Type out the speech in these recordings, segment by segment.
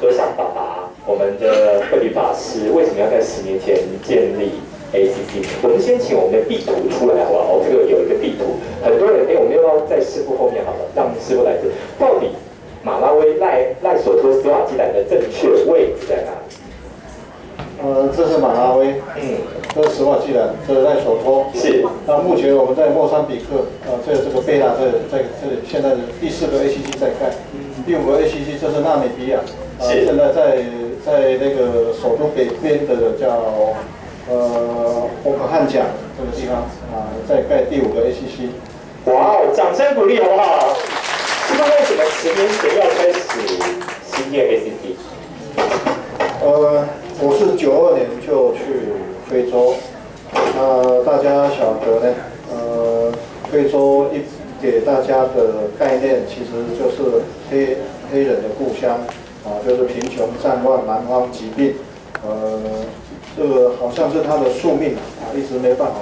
有想爸爸，我们的慧律法师为什么要在10年前建立 ACC？ 我们先请我们的地图出来好不好？这个有一个地图，很多人我们又要在师傅后面好了，让师傅来这。到底马拉维赖索托斯瓦基兰的正确位置在哪里？这是马拉维，这是斯瓦基兰，这是赖索托。是。那目前我们在莫桑比克，这个贝拉在这里，现在的第4个 ACC 在盖，第5个 ACC 这是纳米比亚，现在在那个首都北边的叫欧克汉江这个地方在盖第5个 ACC。哇哦，掌声鼓励好不好？那为什么10年前要开始新建 ACC？我是92年就去非洲，大家晓得呢，非洲给大家的概念其实就是黑人的故乡，就是贫穷、战乱、蛮荒、疾病，这个好像是他的宿命一直没办法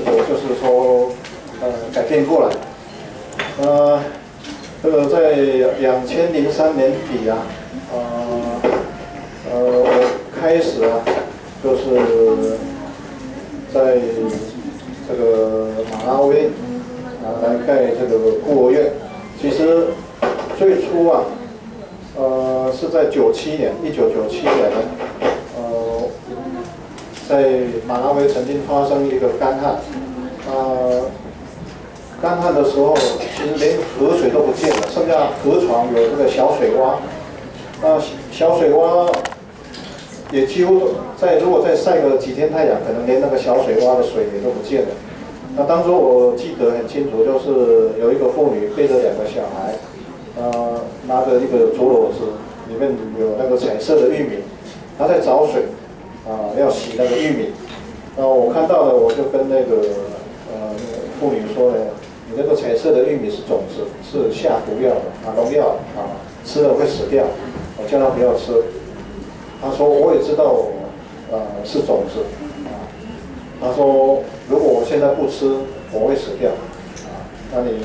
就是说改变过来，这个在2003年底我开始就是在这个马拉维来盖这个孤儿院。其实最初是在1997年在马拉维曾经发生一个干旱，干旱的时候，其实连河水都不见了，剩下河床有这个小水洼，小水洼也几乎如果再晒个几天太阳，可能连那个小水洼的水也都不见了。那当初我记得很清楚，就是有一个妇女背着2个小孩，拿着一个竹篓子，里面有那个彩色的玉米，她在找水，要洗那个玉米。然后我看到了，我就跟那个妇女说呢，你那个彩色的玉米是种子，是下毒药的农药吃了会死掉，我叫她不要吃。她说我也知道，是种子，她说如果我现在不吃，我会死掉，那你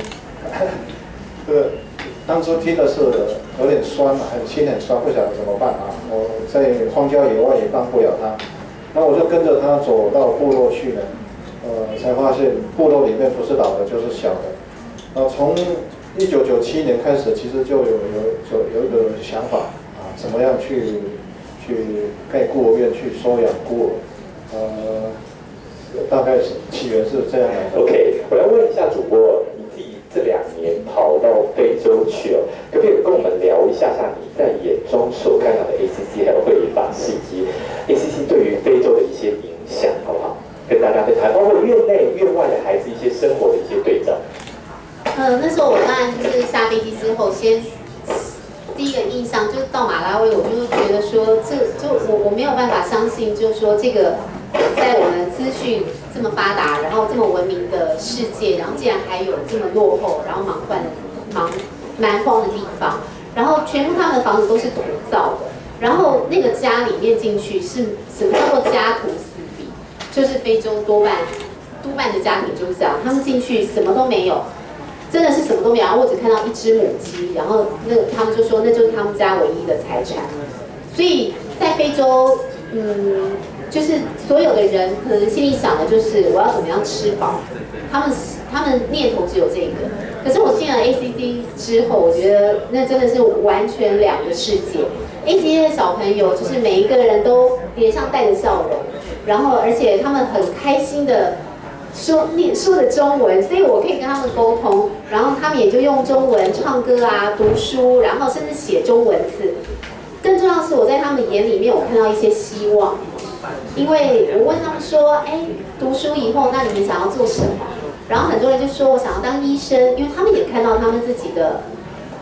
这个当初听的是有点酸心很酸，不晓得怎么办我在荒郊野外也帮不了她，那我就跟着她走到部落去了，才发现部落里面不是老的就是小的，从1997年开始，其实就有一个想法怎么样去盖孤儿院，去收养孤儿，大概是起源是这样的。OK， 我要问一下主播，你自己这2年跑到非洲去可不可以跟我们聊一下你在眼中所看到的 ACC 还有慧律法师以及 ACC 对于非洲的一些影响，好不好？跟大家分享，包括院内院外的孩子一些生活的一些对照。那时候我当然就是下飞机之后，第一个印象就是到马拉维，我就觉得说，我没有办法相信，就是说这个在我们资讯这么发达，然后这么文明的世界，然后竟然还有这么落后，然后蛮荒的地方，然后全部他们的房子都是土造的，然后那个家里面进去是什么叫做家徒四壁，就是非洲多半的家庭就是这样，他们进去什么都没有。真的是什么都没有，然后我只看到1只母鸡，然后他们就说那就是他们家唯一的财产。所以在非洲，就是所有的人可能心里想的就是我要怎么样吃饱，他们念头只有这个。可是我进了 ACC 之后，我觉得那真的是完全2个世界。ACC 的小朋友就是每一个人都脸上带着笑容，然后而且他们很开心的。说的中文，所以我可以跟他们沟通，然后他们也就用中文唱歌读书，然后甚至写中文字。更重要的是，我在他们眼里面，我看到一些希望。因为我问他们说，读书以后，那你们想要做什么？然后很多人就说我想要当医生，因为他们也看到他们自己的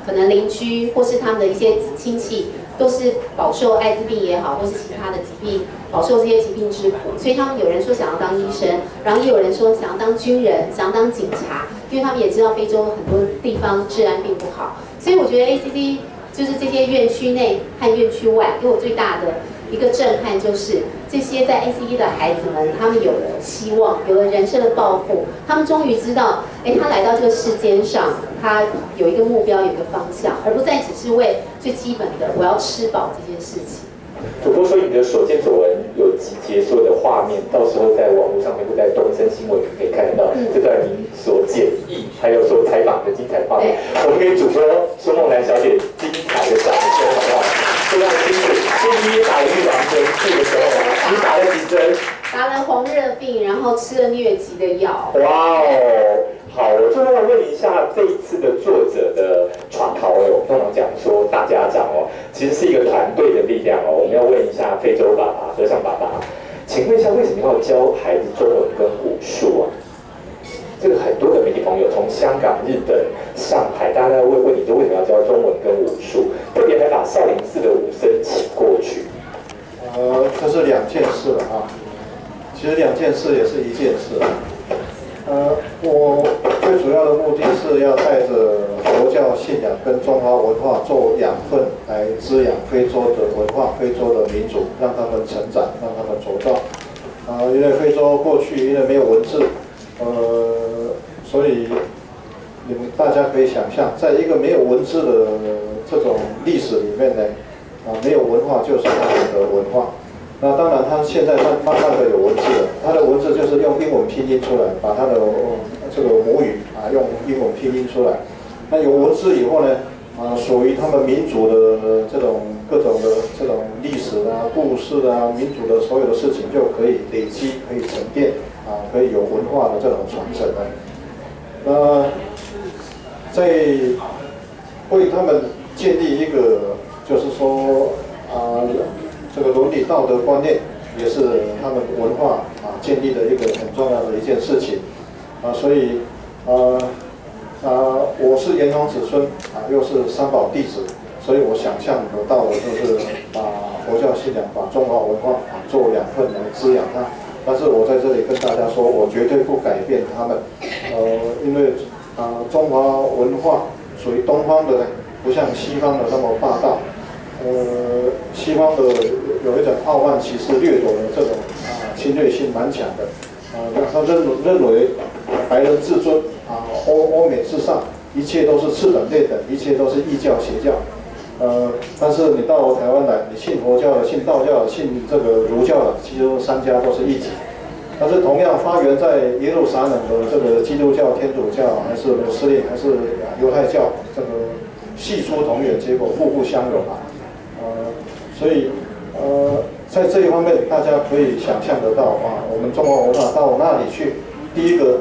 可能邻居或是他们的一些亲戚都是饱受艾滋病也好，或是其他的疾病，饱受这些疾病之苦，所以他们有人说想要当医生，然后也有人说想要当军人，想要当警察，因为他们也知道非洲很多地方治安并不好，所以我觉得 ACC 就是这些院区内和院区外给我最大的一个震撼，就是这些在 ACC 的孩子们，他们有了希望，有了人生的抱负，他们终于知道，他来到这个世间上，他有一个目标，有一个方向，而不再只是为最基本的我要吃饱这件事情。主播说你的所见所闻有集结所有的画面，到时候在网络上面或在东森新闻可以看得到这段您所简易还有所采访的精彩画面。我们给主播孙梦兰小姐精彩的掌声，好不好？非常辛苦，第一打预防针这个时候你打了几针？打了红热病，然后吃了疟疾的药。哇哦！好，我最后要问一下这一次的作者的传讨我通常讲说大家长其实是一个团队的力量我们要问一下非洲爸爸、和尚爸爸，请问一下为什么要教孩子中文跟武术啊？这个很多的媒体朋友从香港、日本、上海，大家问你说为什么要教中文跟武术？特别还把少林寺的武僧请过去。这是两件事啊。其实两件事也是一件事。我最主要的目的是要带着佛教信仰跟中华文化做养分，来滋养非洲的文化、非洲的民族，让他们成长，让他们茁壮。因为非洲过去因为没有文字，所以你们大家可以想象，在一个没有文字的这种历史里面呢，没有文化就是他们的文化。那当然，他现在慢慢的有文字了，他的文字就是用英文拼音出来，把他的这个母语用英文拼音出来。那有文字以后呢，属于他们民族的这种各种的这种历史故事民族的所有的事情就可以累积，可以沉淀可以有文化的这种传承了。在为他们建立一个，就是说这个伦理道德观念也是他们文化建立的一个很重要的一件事情所以我是炎黄子孙又是三宝弟子，所以我想象得到的就是把佛教信仰、把中华文化做养分来滋养它。但是我在这里跟大家说，我绝对不改变他们，因为中华文化属于东方的呢，不像西方的那么霸道。西方的有一种傲慢其实掠夺的这种侵略性蛮强的他认为白人至尊欧美至上，一切都是次等对等，一切都是异教邪教。但是你到台湾来，你信佛教的、信道教的、信这个儒教的，其实三家都是一体。但是同样发源在耶路撒冷的这个基督教、天主教，还是穆斯林，还是犹太教，这个系出同源，结果互不相容所以在这一方面，大家可以想象得到我们中华文化到那里去，第一个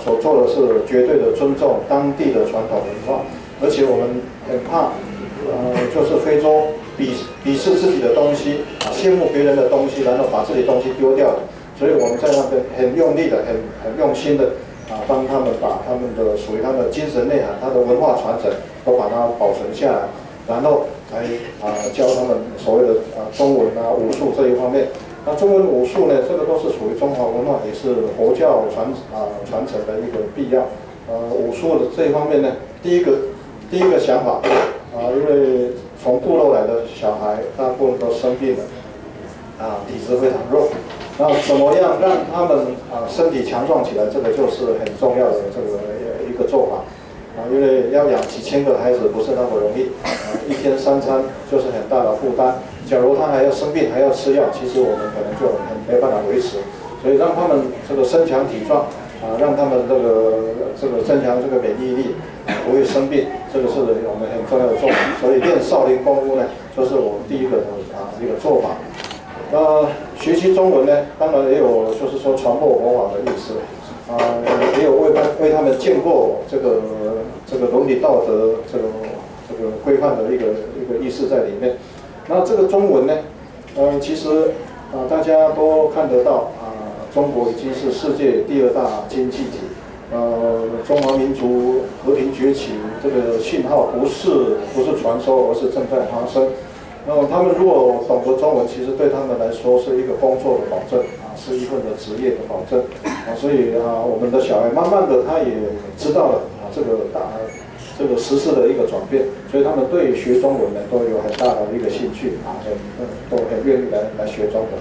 所做的是绝对的尊重当地的传统文化，而且我们很怕就是非洲鄙视自己的东西羡慕别人的东西，然后把自己的东西丢掉了。所以我们在那边很用力的、很用心的帮他们把他们的属于他们的精神内涵、他的文化传承都把它保存下来，然后才教他们所谓的中文武术这一方面。那中文武术呢，这个都是属于中华文化，也是佛教传承的一个必要。武术的这一方面呢，第一个想法因为从部落来的小孩大部分都生病了体质非常弱。那怎么样让他们身体强壮起来？这个就是很重要的这个一个做法因为要养几千个孩子不是那么容易一天3餐就是很大的负担。假如他还要生病还要吃药，其实我们可能就没办法维持。所以让他们这个身强体壮让他们这个增强这个免疫力不会生病，这个是我们很重要的做法。所以练少林功夫呢，就是我们第一个一个做法。学习中文呢，当然也有就是说传播佛法的意思，也有为他们建构这个伦理道德这个规范的一个意识在里面。那这个中文呢，其实大家都看得到中国已经是世界第2大经济体，中华民族和平崛起这个信号不是传说，而是正在发生。那么他们如果懂得中文，其实对他们来说是一个工作的保证是一份的职业的保证所以我们的小孩慢慢的他也知道了这个时事的一个转变，所以他们对学中文呢都有很大的一个兴趣都很愿意来学中文。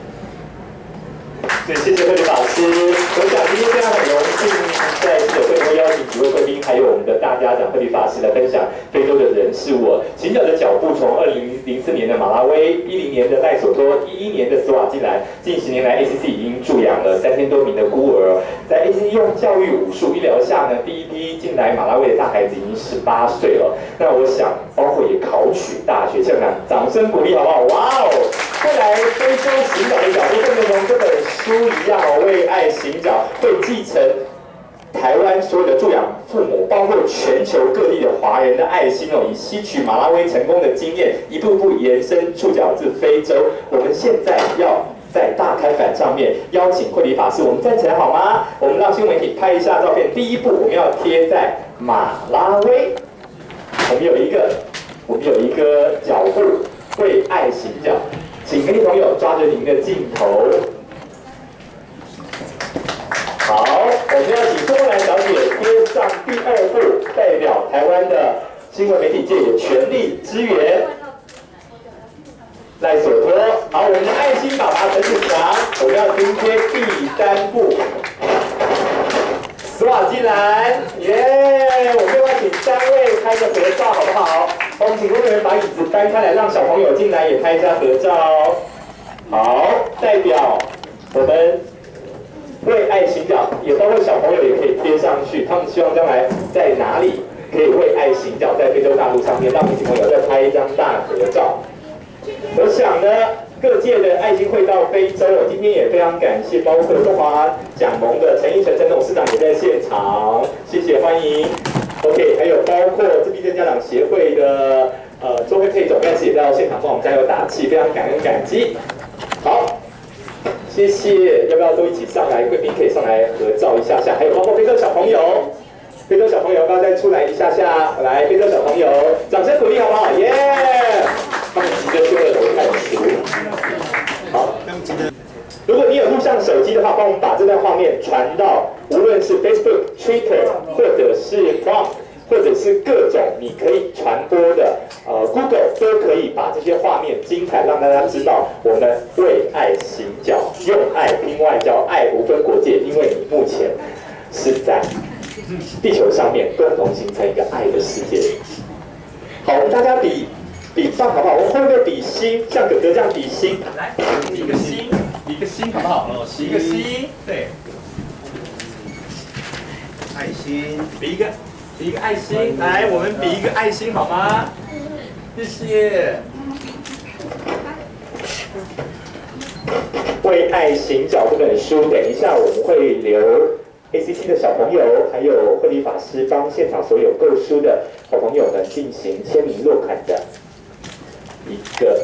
对，谢谢慧玲老师。我想今天非常很荣幸，在记者会中邀请几位贵宾，还有我们的大家长慧理法师来分享非洲的人事物。行脚的脚步从2004年的马拉维、10年的赖索托、11年的斯瓦季兰，近10年来 ACC 已经助养了3000多名的孤儿。在 ACC 用教育、武术、医疗下呢，第一批进来马拉维的大孩子已经18岁了。那我想，包括也考取大学，现场掌声鼓励好不好？哇哦！未来非洲行脚的脚步，跟从这本书一样哦，为爱行脚会继承台湾所有的助养父母，包括全球各地的华人的爱心哦，以吸取马拉维成功的经验，一步步延伸触角至非洲。我们现在要在大开版上面邀请慧理法师，我们站起来好吗？我们让新闻媒体拍一下照片。第一步，我们要贴在马拉维，我们有一个脚步为爱行脚。请媒体朋友抓着您的镜头。好，我们要请钟兰小姐贴上第2步，代表台湾的新闻媒体界也全力支援赖索托。好，我们的爱心爸爸陈子强，我们要拼贴第3步。斯瓦季兰，耶！我们要请3位拍个合照，好不好？我们请工作人员把椅子搬开来，让小朋友进来也拍一下合照。好，代表我们为爱行脚，也包括小朋友也可以贴上去。他们希望将来在哪里可以为爱行脚，在非洲大陆上面，让媒体朋友再拍一张大合照。我想呢，各界的爱心会到非洲，我今天也非常感谢，包括中华奖盟的陈奕纯陈董事长也在现场，谢谢欢迎。OK， 还有包括自闭症家长协会的周慧佩总干事也在现场帮我们加油打气，非常感恩感激。好，谢谢，要不要都一起上来？贵宾可以上来合照一下下，还有包括非洲小朋友。非洲小朋友要不要再出来一下下？来，非洲小朋友，掌声鼓励好不好？耶！他们急着去2楼看书。好，如果你有录像手机的话，帮我们把这段画面传到无论是 Facebook、Twitter 或者是 Prompt， 或者是各种你可以传播的Google 都可以把这些画面精彩，让大家知道我们为爱行脚，用爱拼外交，爱无分国界，因为你目前是在地球上面共同形成一个爱的世界。好，我们大家比棒好不好？我们会不会比心？像哥哥这样比心？来，比个心，比个心好不好？比个心，对。爱心，比一个爱心。来，我们比一个爱心好吗？谢谢。为爱行脚这本书，等一下我们会留ACC 的小朋友，还有慧理法师帮现场所有购书的好朋友们进行签名落款的一个